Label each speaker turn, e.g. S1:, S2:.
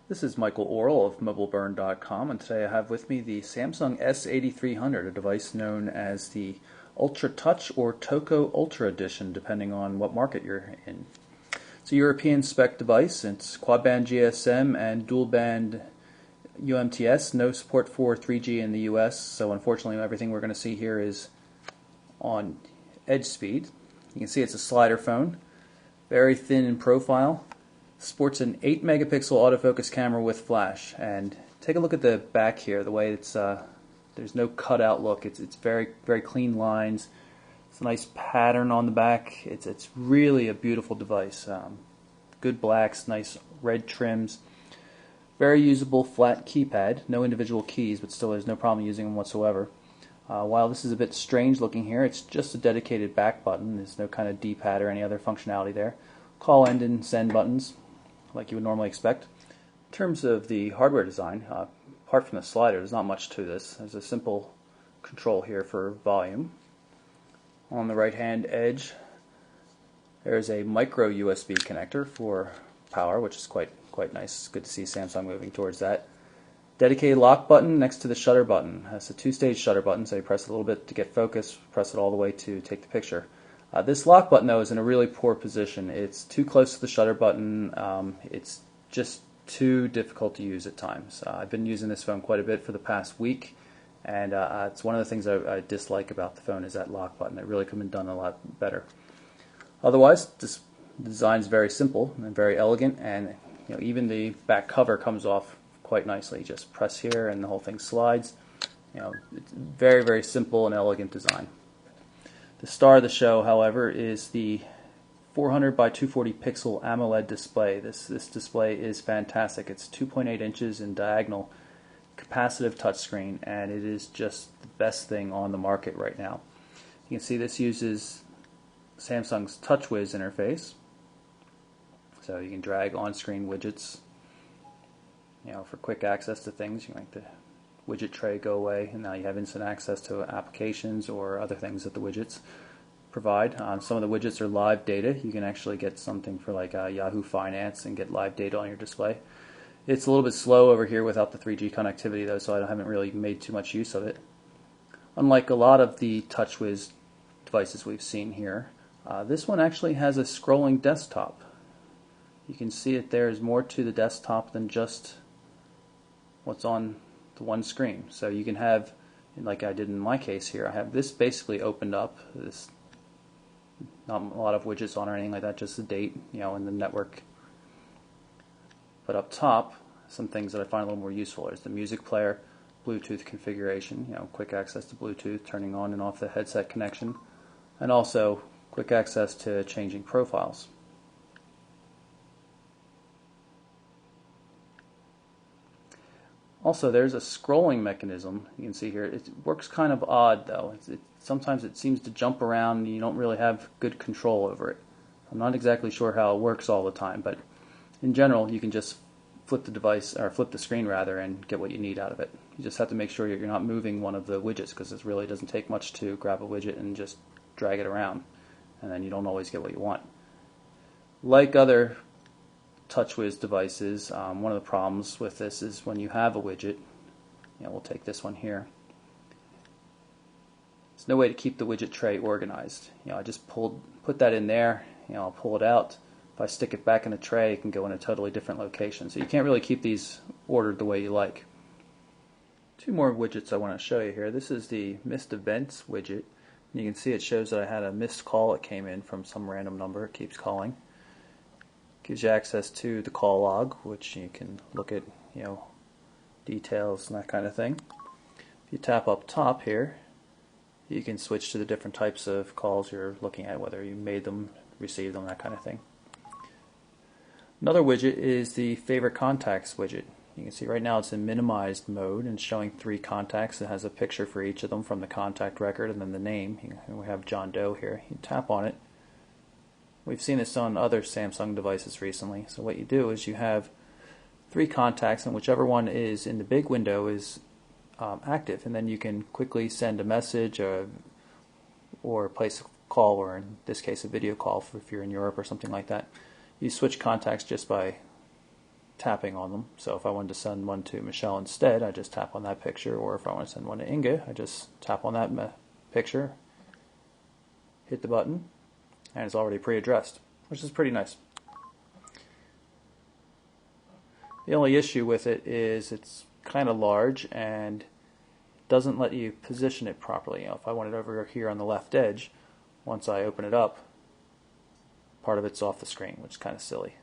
S1: This is Michael Orrell of MobileBurn.com, and today I have with me the Samsung S8300, a device known as the UltraTouch or Toco Ultra Edition, depending on what market you're in. It's a European spec device. It's quad-band GSM and dual-band UMTS. No support for 3G in the US, so unfortunately everything we're going to see here is on edge speed. You can see it's a slider phone, very thin in profile. Sports an 8 megapixel autofocus camera with flash, and take a look at the back here. The way it's there's no cutout look. It's very clean lines. It's a nice pattern on the back. It's really a beautiful device. Good blacks, nice red trims. Very usable flat keypad. No individual keys, but still there's no problem using them whatsoever. While this is a bit strange looking here, it's just a dedicated back button. There's no kind of D-pad or any other functionality there. Call, end, and send buttons, like you would normally expect. In terms of the hardware design, apart from the slider, there's not much to this. There's a simple control here for volume. On the right hand edge, there's a micro USB connector for power, which is quite nice. It's good to see Samsung moving towards that. Dedicated lock button next to the shutter button. It's a two-stage shutter button, so you press it a little bit to get focus, press it all the way to take the picture. This lock button, though, is in a really poor position. It's too close to the shutter button. It's just too difficult to use at times. I've been using this phone quite a bit for the past week, and it's one of the things I dislike about the phone is that lock button. It really could have been done a lot better. Otherwise, this design is very simple and very elegant, and even the back cover comes off quite nicely. Just press here, and the whole thing slides. It's very simple and elegant design. The star of the show, however, is the 400 by 240 pixel AMOLED display. This display is fantastic. It's 2.8 inches in diagonal, capacitive touchscreen, and it is just the best thing on the market right now. You can see this uses Samsung's TouchWiz interface, so you can drag on-screen widgets, for quick access to things. You make the widget tray go away, and now you have instant access to applications or other things that the widgets provide. Some of the widgets are live data. You can actually get something for like Yahoo Finance and get live data on your display. It's a little bit slow over here without the 3G connectivity, though, so I haven't really made too much use of it. Unlike a lot of the TouchWiz devices we've seen here, this one actually has a scrolling desktop. You can see that there's more to the desktop than just what's on the one screen. So you can have, like I did in my case here, I have this basically opened up. This not a lot of widgets on or anything like that, just the date, and the network. But up top, some things that I find a little more useful. There's the music player, Bluetooth configuration, quick access to Bluetooth, turning on and off the headset connection, and also quick access to changing profiles. Also, there's a scrolling mechanism. You can see here. It works kind of odd, though. Sometimes it seems to jump around and you don't really have good control over it. I'm not exactly sure how it works all the time, but in general, you can just flip the device, or flip the screen rather, and get what you need out of it. You just have to make sure you're not moving one of the widgets, because it really doesn't take much to grab a widget and just drag it around, and then you don't always get what you want. Like other TouchWiz devices, one of the problems with this is when you have a widget, we'll take this one here, there's no way to keep the widget tray organized. I just put that in there, I'll pull it out. If I stick it back in the tray, it can go in a totally different location. So you can't really keep these ordered the way you like. Two more widgets I want to show you here. This is the missed events widget. And you can see it shows that I had a missed call that came in from some random number. It keeps calling. Gives you access to the call log, which you can look at, details and that kind of thing. If you tap up top here, you can switch to the different types of calls you're looking at, whether you made them, received them, that kind of thing. Another widget is the favorite contacts widget. You can see right now it's in minimized mode and showing 3 contacts. It has a picture for each of them from the contact record and then the name. We have John Doe here. You tap on it. We've seen this on other Samsung devices recently. So what you do is you have 3 contacts, and whichever one is in the big window is active, and then you can quickly send a message or place a call, or in this case a video call if you're in Europe or something like that. You switch contacts just by tapping on them. So if I wanted to send one to Michelle instead, I just tap on that picture, or if I want to send one to Inga, I just tap on that picture, hit the button, and it's already pre-addressed, which is pretty nice. The only issue with it is it's kind of large and doesn't let you position it properly. You know, if I want it over here on the left edge, once I open it up, part of it's off the screen, which is kind of silly.